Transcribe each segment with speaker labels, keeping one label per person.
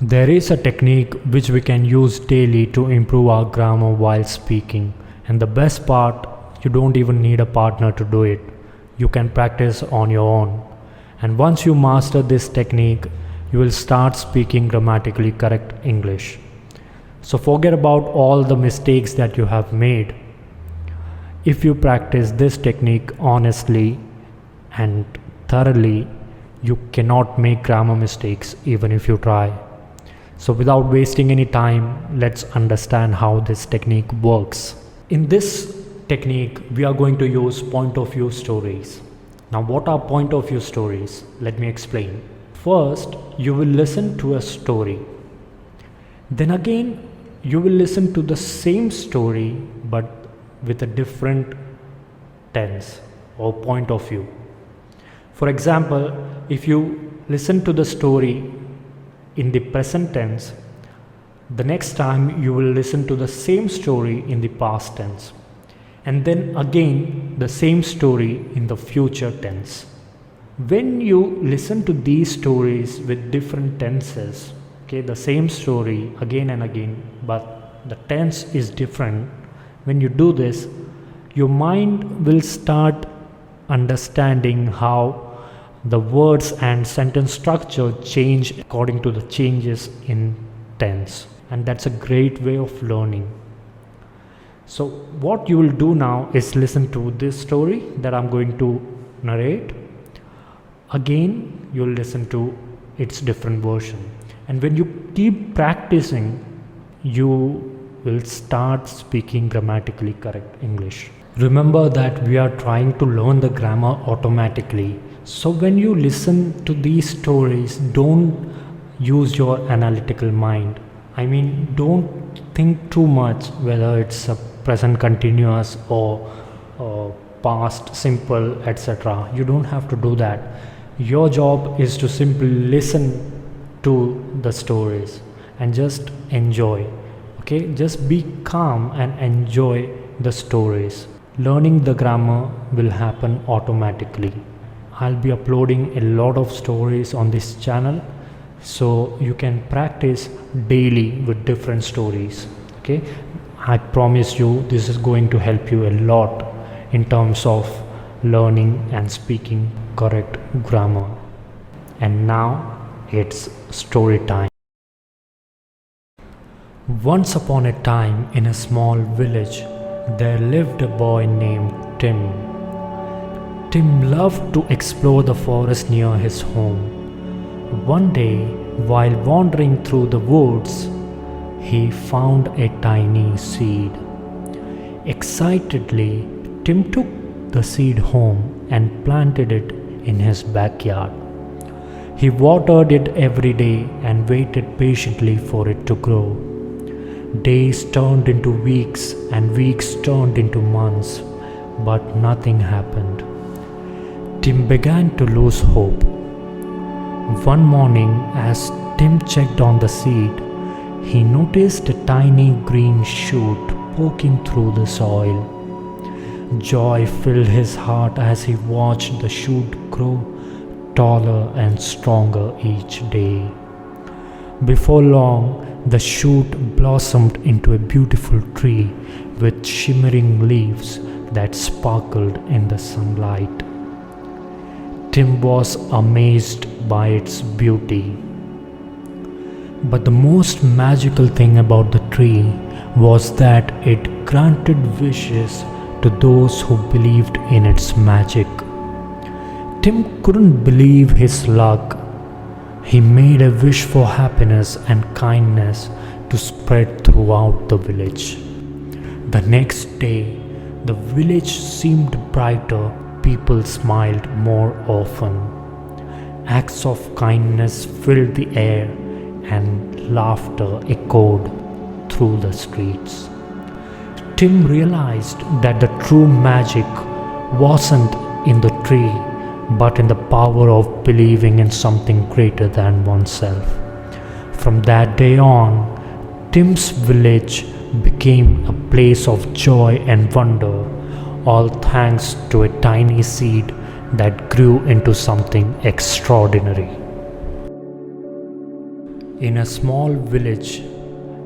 Speaker 1: There is a technique which we can use daily to improve our grammar while speaking. And the best part, you don't even need a partner to do it. You can practice on your own. And once you master this technique, you will start speaking grammatically correct English. So forget about all the mistakes that you have made. If you practice this technique honestly and thoroughly, you cannot make grammar mistakes even if you try. So without wasting any time, let's understand how this technique works. In this technique, we are going to use point of view stories. Now, what are point of view stories? Let me explain. First, you will listen to a story. Then again, you will listen to the same story but with a different tense or point of view. For example, if you listen to the story in the present tense, the next time you will listen to the same story in the past tense, and then again the same story in the future tense. When you listen to these stories with different tenses, the same story again and again, but the tense is different. When you do this, your mind will start understanding how the words and sentence structure change according to the changes in tense, and that's a great way of learning. So what you will do now is listen to this story that I'm going to narrate. Again, you'll listen to its different version, and when you keep practicing, you will start speaking grammatically correct English. Remember that we are trying to learn the grammar automatically. So when you listen to these stories, don't use your analytical mind. I mean, don't think too much whether it's a present continuous or past simple, etc. You don't have to do that. Your job is to simply listen to the stories and just enjoy. Just be calm and enjoy the stories. Learning the grammar will happen automatically. I'll be uploading a lot of stories on this channel, so you can practice daily with different stories. I promise you this is going to help you a lot in terms of learning and speaking correct grammar. And now it's story time. Once upon a time, in a small village, there lived a boy named Tim. Tim loved to explore the forest near his home. One day, while wandering through the woods, he found a tiny seed. Excitedly, Tim took the seed home and planted it in his backyard. He watered it every day and waited patiently for it to grow. Days turned into weeks and weeks turned into months, but nothing happened. Tim began to lose hope. One morning, as Tim checked on the seed, he noticed a tiny green shoot poking through the soil. Joy filled his heart as he watched the shoot grow taller and stronger each day. Before long, the shoot blossomed into a beautiful tree with shimmering leaves that sparkled in the sunlight. Tim was amazed by its beauty. But the most magical thing about the tree was that it granted wishes to those who believed in its magic. Tim couldn't believe his luck. He made a wish for happiness and kindness to spread throughout the village. The next day, the village seemed brighter. People smiled more often. Acts of kindness filled the air and laughter echoed through the streets. Tim realized that the true magic wasn't in the tree, but in the power of believing in something greater than oneself. From that day on, Tim's village became a place of joy and wonder, all thanks to a tiny seed that grew into something extraordinary. In a small village,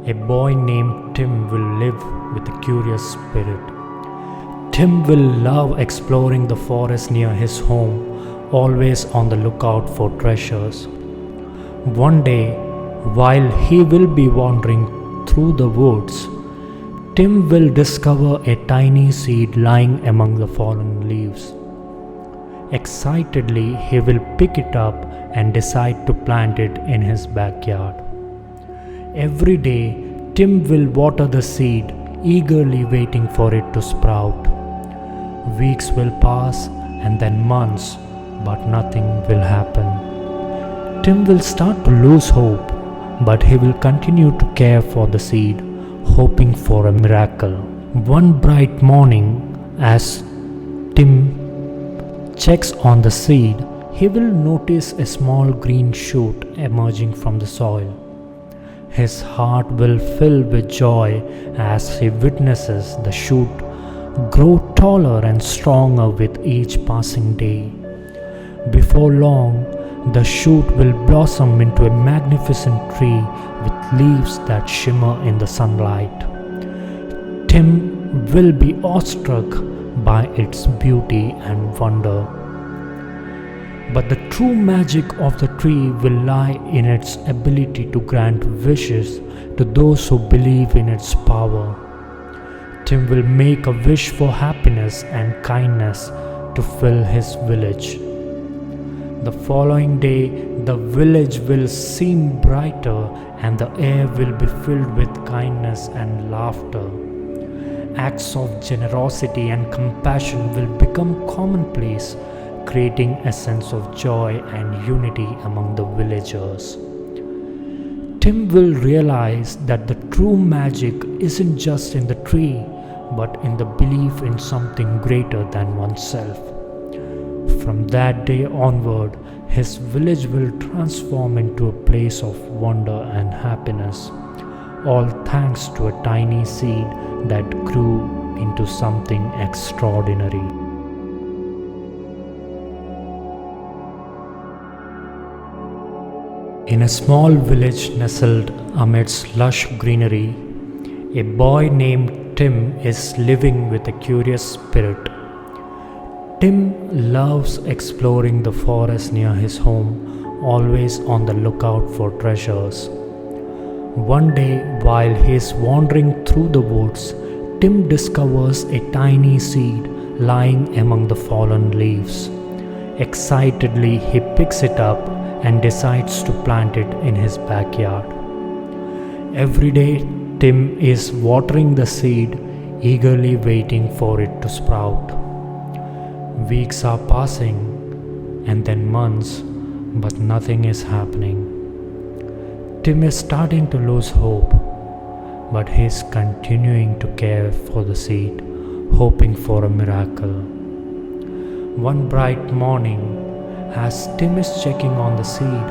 Speaker 1: a boy named Tim will live with a curious spirit. Tim will love exploring the forest near his home, always on the lookout for treasures. One day, while he will be wandering through the woods, Tim will discover a tiny seed lying among the fallen leaves. Excitedly, he will pick it up and decide to plant it in his backyard. Every day, Tim will water the seed, eagerly waiting for it to sprout. Weeks will pass and then months, but nothing will happen. Tim will start to lose hope, but he will continue to care for the seed, hoping for a miracle. One bright morning, as Tim checks on the seed, he will notice a small green shoot emerging from the soil. His heart will fill with joy as he witnesses the shoot grow taller and stronger with each passing day. Before long, the shoot will blossom into a magnificent tree with leaves that shimmer in the sunlight. Tim will be awestruck by its beauty and wonder. But the true magic of the tree will lie in its ability to grant wishes to those who believe in its power. Tim will make a wish for happiness and kindness to fill his village. The following day, the village will seem brighter and the air will be filled with kindness and laughter. Acts of generosity and compassion will become commonplace, creating a sense of joy and unity among the villagers. Tim will realize that the true magic isn't just in the tree, but in the belief in something greater than oneself. From that day onward, his village will transform into a place of wonder and happiness, all thanks to a tiny seed that grew into something extraordinary. In a small village nestled amidst lush greenery, a boy named Tim is living with a curious spirit. Tim loves exploring the forest near his home, always on the lookout for treasures. One day, while he is wandering through the woods, Tim discovers a tiny seed lying among the fallen leaves. Excitedly, he picks it up and decides to plant it in his backyard. Every day, Tim is watering the seed, eagerly waiting for it to sprout. Weeks are passing, and then months, but nothing is happening. Tim is starting to lose hope, but he is continuing to care for the seed, hoping for a miracle. One bright morning, as Tim is checking on the seed,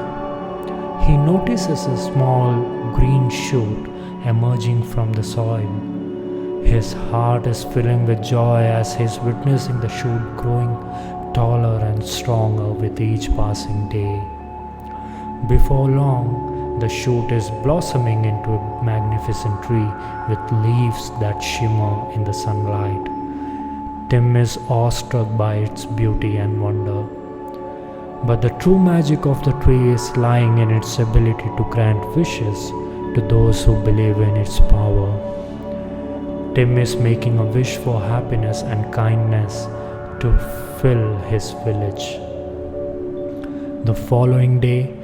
Speaker 1: he notices a small green shoot emerging from the soil. His heart is filling with joy as he is witnessing the shoot growing taller and stronger with each passing day. Before long, the shoot is blossoming into a magnificent tree with leaves that shimmer in the sunlight. Tim is awestruck by its beauty and wonder. But the true magic of the tree is lying in its ability to grant wishes to those who believe in its power. Tim is making a wish for happiness and kindness to fill his village. The following day,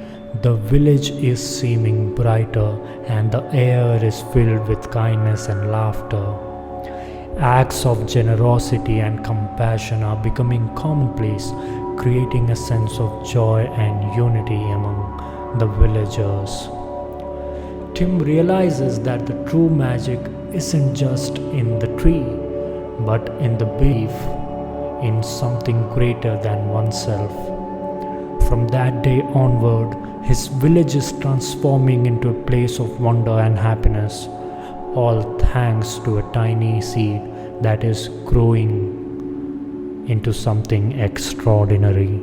Speaker 1: the village is seeming brighter and the air is filled with kindness and laughter. Acts of generosity and compassion are becoming commonplace, creating a sense of joy and unity among the villagers. Tim realizes that the true magic isn't just in the tree, but in the belief in something greater than oneself. From that day onward, his village is transforming into a place of wonder and happiness, all thanks to a tiny seed that is growing into something extraordinary.